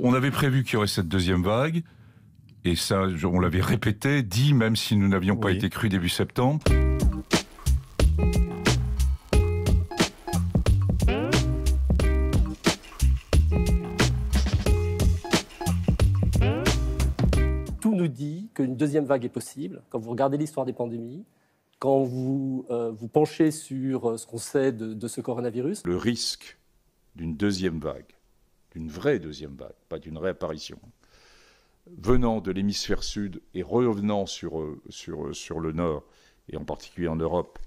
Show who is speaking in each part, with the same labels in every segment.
Speaker 1: On avait prévu qu'il y aurait cette deuxième vague, et ça, on l'avait répété, dit, même si nous n'avions pas été crus début septembre.
Speaker 2: Tout nous dit qu'une deuxième vague est possible. Quand vous regardez l'histoire des pandémies, quand vous vous penchez sur ce qu'on sait de ce coronavirus.
Speaker 1: Le risque d'une deuxième vague, d'une vraie deuxième vague, pas d'une réapparition, venant de l'hémisphère sud et revenant sur le nord, et en particulier en Europe,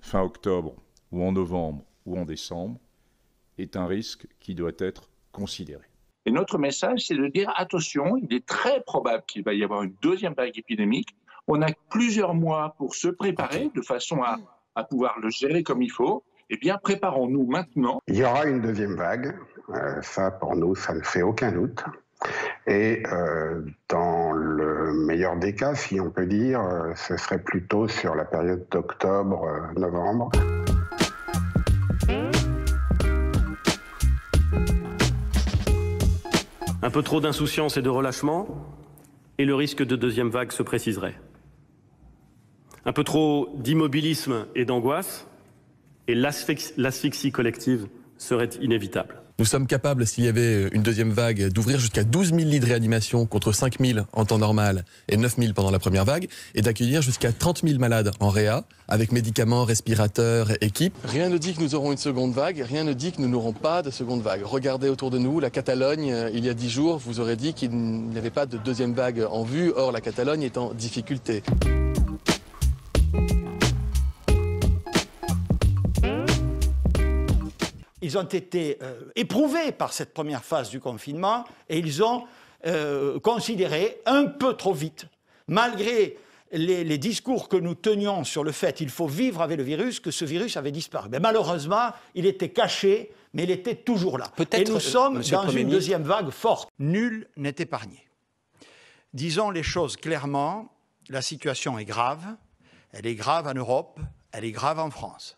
Speaker 1: fin octobre, ou en novembre, ou en décembre, est un risque qui doit être considéré.
Speaker 3: Et notre message, c'est de dire attention, il est très probable qu'il va y avoir une deuxième vague épidémique. On a plusieurs mois pour se préparer de façon à pouvoir le gérer comme il faut. Eh bien, préparons-nous maintenant.
Speaker 4: Il y aura une deuxième vague. Ça, pour nous, ça ne fait aucun doute. Et dans le meilleur des cas, si on peut dire, ce serait plutôt sur la période d'octobre-novembre.
Speaker 5: Un peu trop d'insouciance et de relâchement, et le risque de deuxième vague se préciserait. Un peu trop d'immobilisme et d'angoisse, et l'asphyxie collective serait inévitable.
Speaker 6: Nous sommes capables, s'il y avait une deuxième vague, d'ouvrir jusqu'à 12 000 lits de réanimation contre 5 000 en temps normal et 9 000 pendant la première vague, et d'accueillir jusqu'à 30 000 malades en réa, avec médicaments, respirateurs, équipes. Rien ne dit que nous aurons une seconde vague, rien ne dit que nous n'aurons pas de seconde vague. Regardez autour de nous, la Catalogne, il y a 10 jours, vous aurait dit qu'il n'y avait pas de deuxième vague en vue, or la Catalogne est en difficulté.
Speaker 7: Ils ont été éprouvés par cette première phase du confinement et ils ont considéré un peu trop vite, malgré les discours que nous tenions sur le fait qu'il faut vivre avec le virus, que ce virus avait disparu. Mais malheureusement, il était caché, mais il était toujours là. Et nous sommes dans une deuxième vague forte. Nul n'est épargné. Disons les choses clairement, la situation est grave. Elle est grave en Europe, elle est grave en France.